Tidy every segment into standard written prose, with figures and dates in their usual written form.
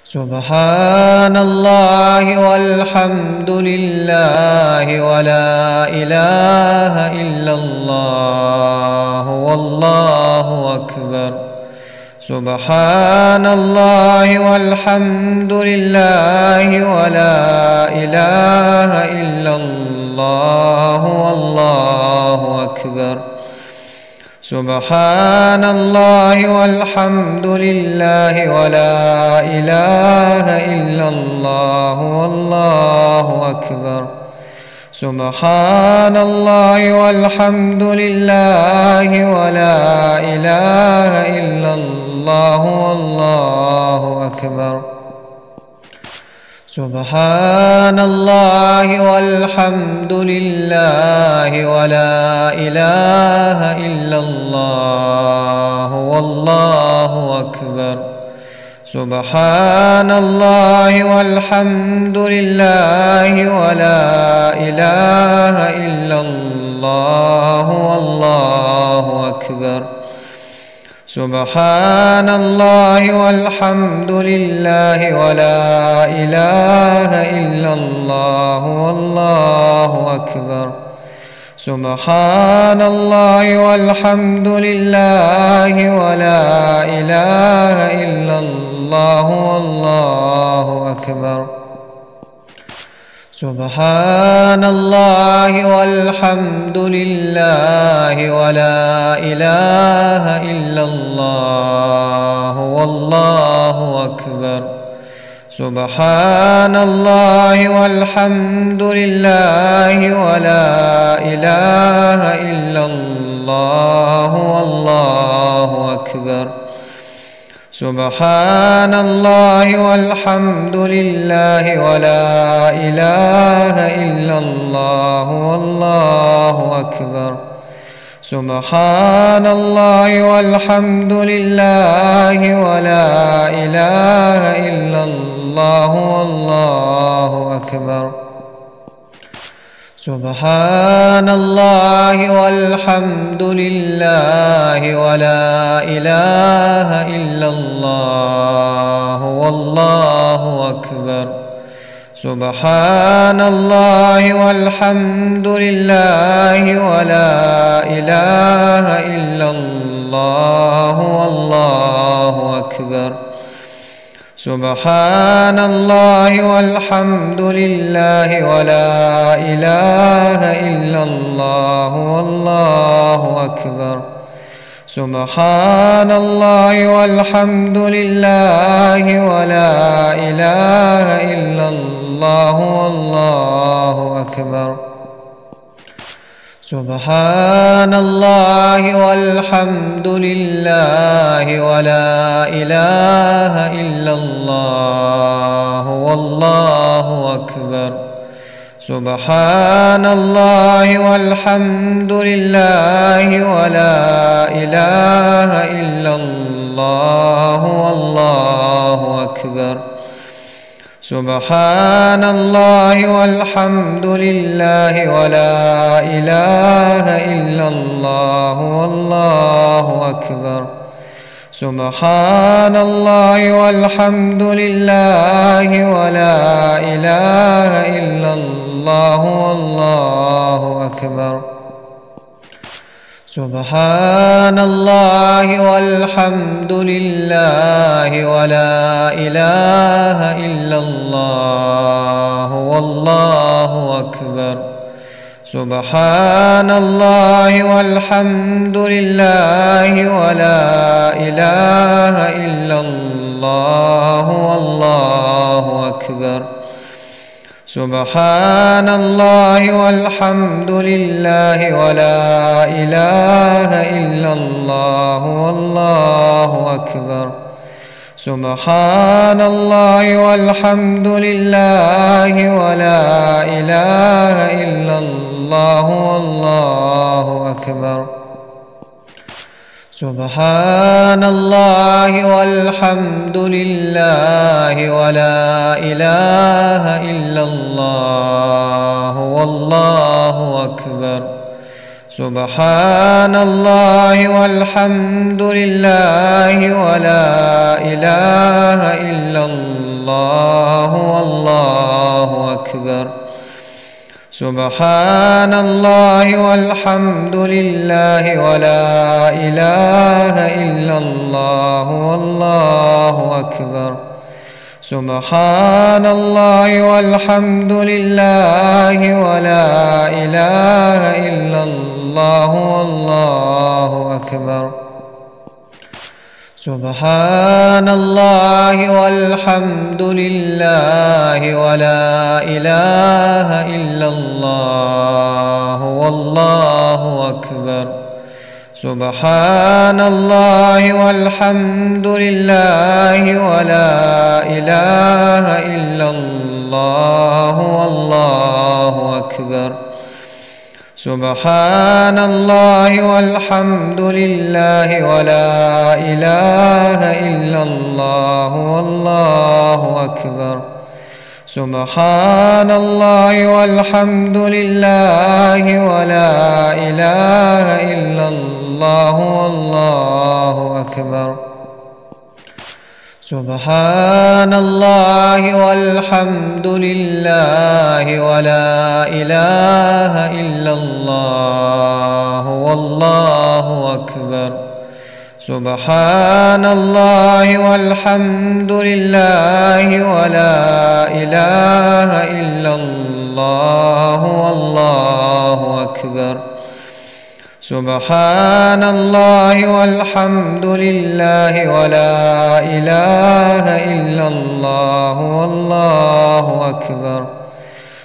سبحان الله والحمد لله ولا إله إلا الله والله أكبر. سبحان الله والحمد لله ولا إله إلا الله والله أكبر. سبحان الله والحمد لله ولا إله إلا الله والله أكبر. سبحان الله والحمد لله ولا إله إلا الله والله أكبر. سبحان الله والحمد لله ولا إله إلا الله والله أكبر. سبحان الله والحمد لله ولا إله إلا الله والله أكبر. سبحان الله والحمد لله ولا إله إلا الله والله أكبر. سبحان الله والحمد لله ولا إله إلا الله والله أكبر. سبحان الله والحمد لله ولا إله إلا الله والله أكبر. سبحان الله والحمد لله ولا إله إلا الله والله أكبر. سبحان الله والحمد لله ولا إله إلا الله والله أكبر. سبحان الله والحمد لله ولا إله إلا الله والله أكبر. سبحان الله والحمد لله ولا إله إلا الله والله أكبر. سبحان الله والحمد لله ولا إله إلا الله والله أكبر. سبحان الله والحمد لله ولا إله إلا الله والله أكبر. سبحان الله والحمد لله ولا إله إلا الله والله أكبر. سبحان الله والحمد لله ولا إله إلا الله والله أكبر. سبحان الله والحمد لله ولا إله إلا الله والله أكبر. سبحان الله والحمد لله ولا إله إلا الله والله أكبر. سبحان الله والحمد لله ولا إله إلا الله والله أكبر. سبحان الله والحمد لله ولا إله إلا الله والله أكبر. سبحان الله والحمد لله ولا إله إلا الله والله أكبر. سبحان الله والحمد لله ولا إله إلا الله والله أكبر. سبحان الله والحمد لله ولا إله إلا الله والله أكبر. سبحان الله والحمد لله ولا إله إلا الله والله أكبر. سبحان الله والحمد لله ولا إله إلا الله الله والله أكبر. سبحان الله والحمد لله ولا إله إلا الله والله أكبر. سبحان الله والحمد لله ولا إله إلا الله والله أكبر. سبحان الله والحمد لله ولا إله إلا الله والله أكبر. سبحان الله والحمد لله ولا إله إلا الله والله أكبر. سبحان الله والحمد لله ولا إله إلا الله والله أكبر. سبحان الله والحمد لله ولا إله إلا الله والله أكبر. سبحان الله والحمد لله ولا إله إلا الله والله أكبر. سبحان الله والحمد لله ولا إله إلا الله والله أكبر. سبحان الله والحمد لله ولا إله إلا الله والله أكبر.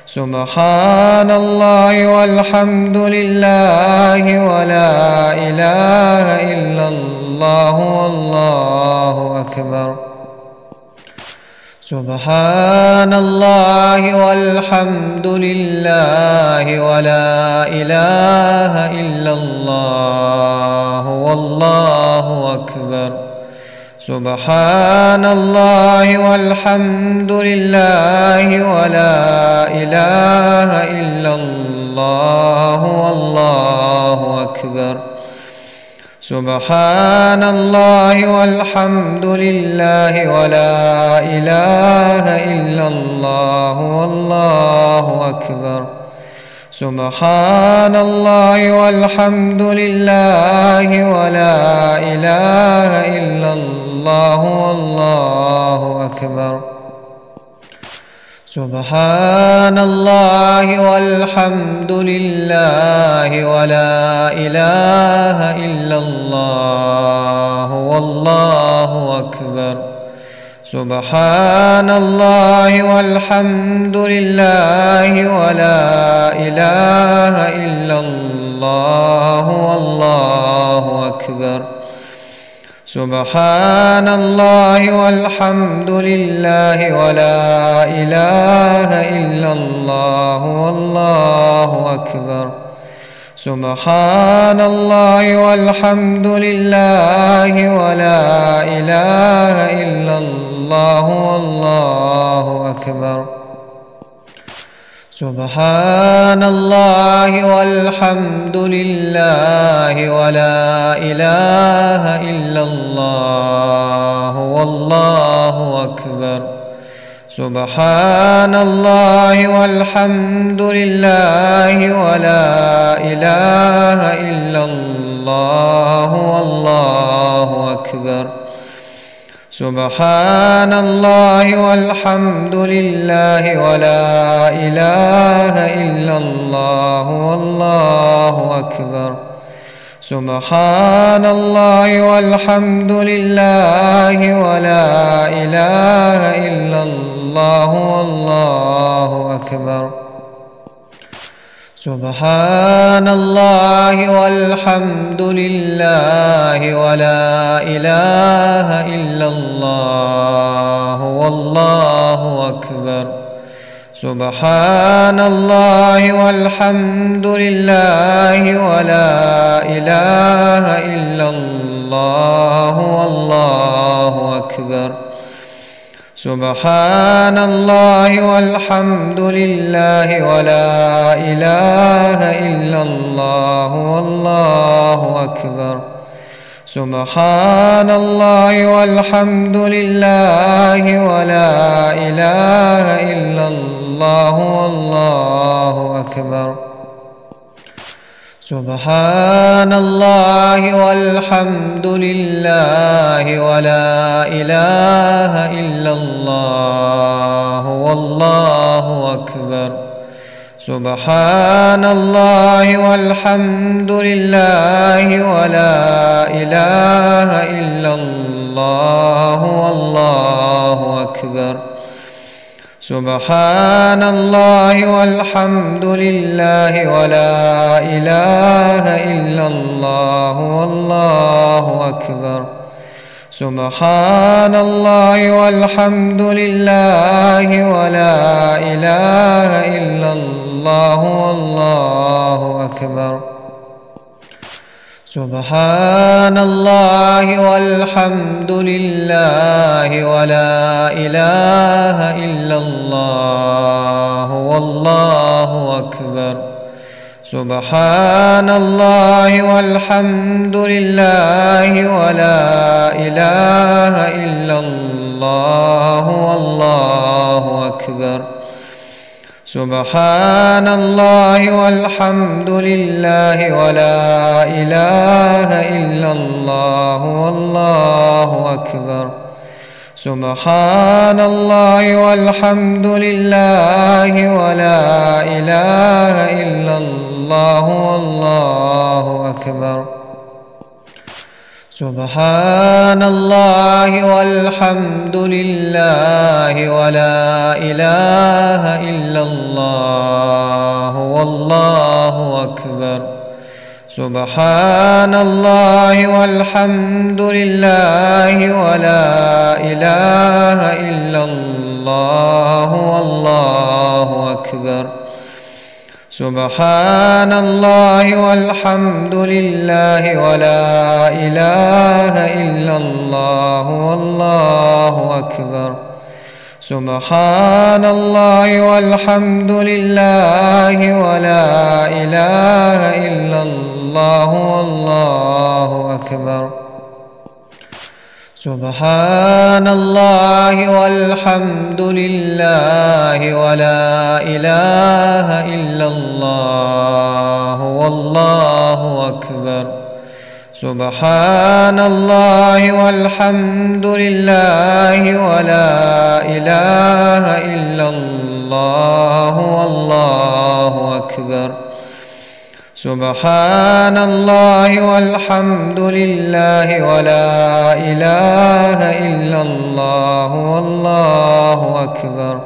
سبحان الله والحمد لله ولا إله إلا الله والله أكبر. سبحان الله والحمد لله ولا إله إلا الله والله أكبر. سبحان الله والحمد لله ولا إله إلا الله والله أكبر. سبحان الله والحمد لله ولا إله إلا الله والله أكبر. سبحان الله والحمد لله ولا إله إلا الله والله أكبر. سبحان الله والحمد لله ولا إله إلا الله والله أكبر. سبحان الله والحمد لله ولا إله إلا الله والله أكبر. سبحان الله والحمد لله ولا إله إلا الله والله أكبر. سبحان الله والحمد لله ولا إله إلا الله والله أكبر. سبحان الله والحمد لله ولا إله إلا الله والله أكبر. سبحان الله والحمد لله ولا إله إلا الله والله أكبر. سبحان الله والحمد لله ولا إله إلا الله والله أكبر. سبحان الله والحمد لله ولا إله إلا الله والله أكبر. سبحان الله والحمد لله ولا إله إلا الله والله أكبر. سبحان الله والحمد لله ولا إله إلا الله والله أكبر. سبحان الله والحمد لله ولا إله إلا الله والله أكبر. سبحان الله والحمد لله ولا إله إلا الله والله أكبر. سبحان الله والحمد لله ولا إله إلا الله والله أكبر. سبحان الله والحمد لله ولا إله إلا الله والله أكبر. سبحان الله والحمد لله ولا إله إلا الله والله أكبر. سبحان الله والحمد لله ولا إله إلا الله والله أكبر. سبحان الله والحمد لله ولا إله إلا الله والله أكبر. سبحان الله والحمد لله ولا إله إلا الله والله أكبر. سبحان الله والحمد لله ولا إله إلا الله والله أكبر. سبحان الله والحمد لله ولا إله إلا الله والله أكبر. سبحان الله والحمد لله ولا إله إلا الله والله أكبر. سبحان الله والحمد لله ولا إله إلا الله والله أكبر. سبحان الله والحمد لله ولا إله إلا الله والله أكبر. سبحان الله والحمد لله ولا إله إلا الله والله أكبر. سبحان الله والحمد لله ولا إله إلا الله والله أكبر. سبحان الله والحمد لله ولا إله إلا الله والله أكبر. سبحان الله والحمد لله ولا إله إلا الله والله أكبر.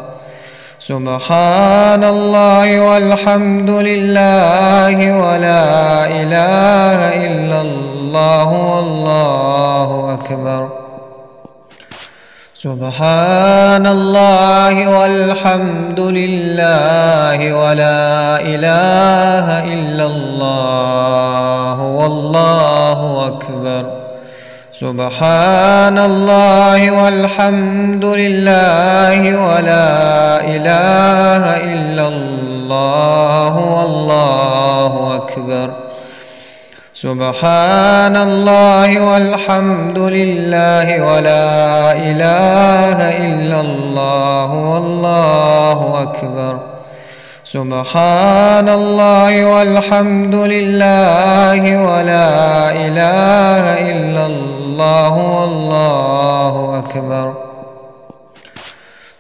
سبحان الله والحمد لله ولا إله إلا الله والله أكبر. سبحان الله والحمد لله ولا إله إلا الله والله أكبر. سبحان الله والحمد لله ولا إله إلا الله والله أكبر. سبحان الله والحمد لله ولا إله إلا الله والله أكبر. سبحان الله والحمد لله ولا إله إلا الله والله أكبر.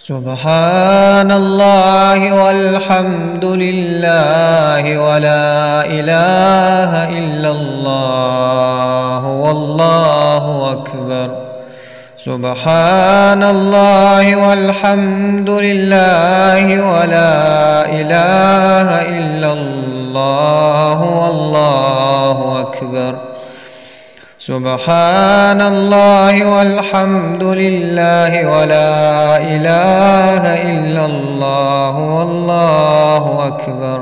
سبحان الله والحمد لله ولا إله إلا الله والله أكبر. سبحان الله والحمد لله ولا إله إلا الله والله أكبر. سبحان الله والحمد لله ولا إله إلا الله والله أكبر.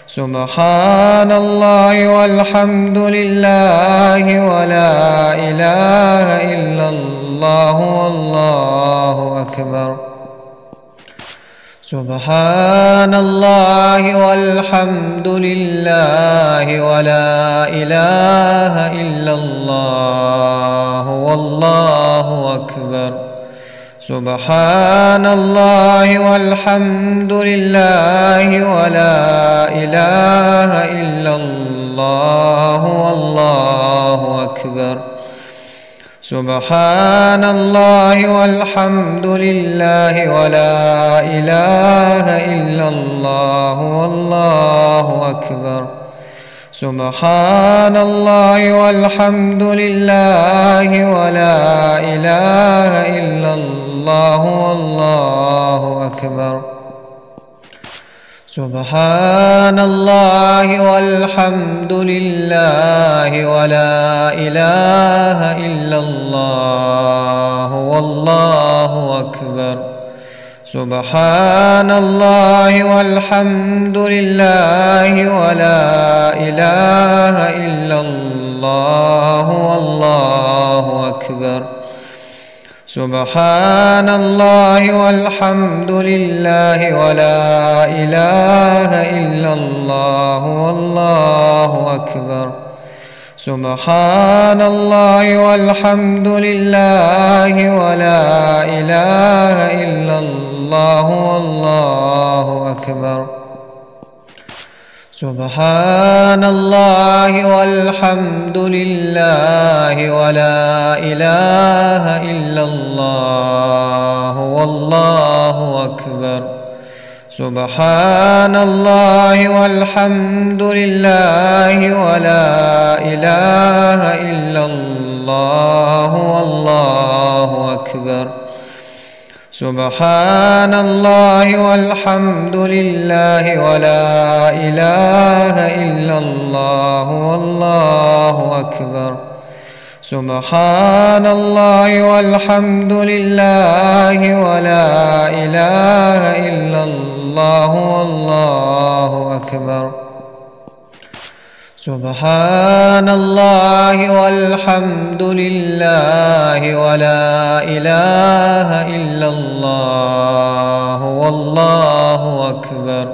سبحان الله والحمد لله ولا إله إلا الله والله أكبر. سبحان الله والحمد لله ولا إله إلا الله والله أكبر. سبحان الله والحمد لله ولا إله إلا الله والله أكبر. سبحان الله والحمد لله ولا إله إلا الله والله أكبر. سبحان الله والحمد لله ولا إله إلا الله والله أكبر. سبحان الله والحمد لله ولا إله إلا الله والله أكبر. سبحان الله والحمد لله ولا إله إلا الله والله أكبر. سبحان الله والحمد لله ولا إله إلا الله والله أكبر. سبحان الله والحمد لله ولا إله إلا الله والله أكبر. سبحان الله والحمد لله ولا إله إلا الله والله أكبر. سبحان الله والحمد لله ولا إله إلا الله والله أكبر. سبحان الله والحمد لله ولا إله إلا الله والله أكبر. سبحان الله والحمد لله ولا إله إلا الله والله أكبر. سبحان الله والحمد لله ولا إله إلا الله والله أكبر.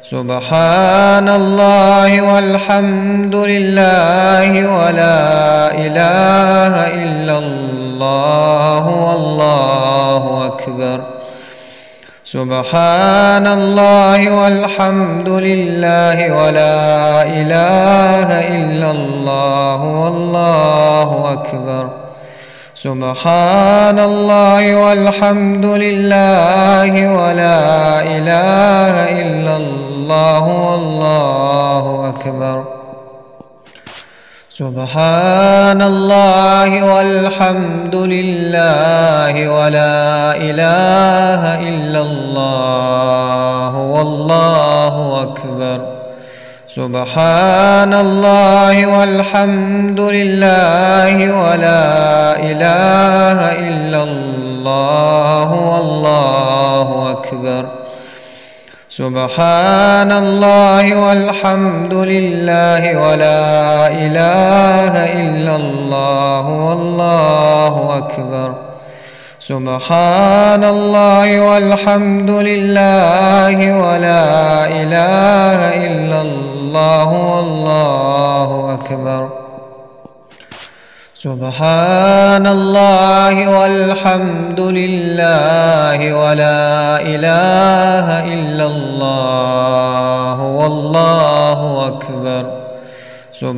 سبحان الله والحمد لله ولا إله إلا الله والله أكبر. سبحان الله والحمد لله ولا إله إلا الله والله أكبر. سبحان الله والحمد لله ولا إله إلا الله والله أكبر. سبحان الله والحمد لله ولا إله إلا الله والله أكبر. سبحان الله والحمد لله ولا إله إلا الله والله أكبر. سبحان الله والحمد لله ولا إله إلا الله والله أكبر. سبحان الله والحمد لله ولا إله إلا الله والله أكبر. سبحان الله والحمد لله ولا إله إلا الله والله أكبر.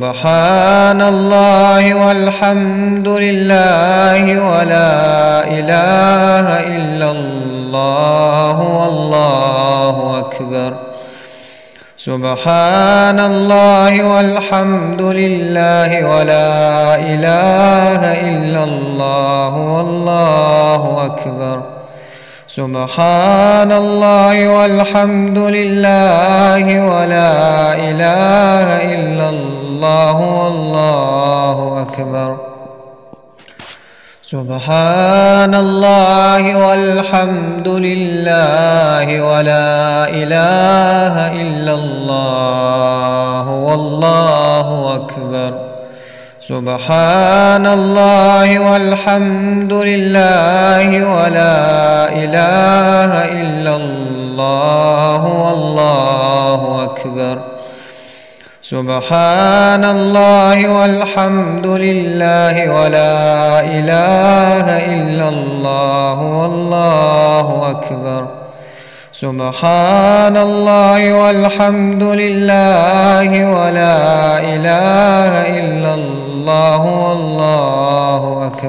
سبحان الله والحمد لله ولا إله إلا الله والله أكبر. سبحان الله والحمد لله ولا إله إلا الله والله أكبر. سبحان الله والحمد لله ولا إله إلا الله والله أكبر. سبحان الله والحمد لله ولا إله إلا الله والله أكبر. سبحان الله والحمد لله ولا إله إلا الله الله والله أكبر. سبحان الله والحمد لله ولا إله إلا الله والله أكبر. سبحان الله والحمد لله ولا إله إلا الله والله أكبر.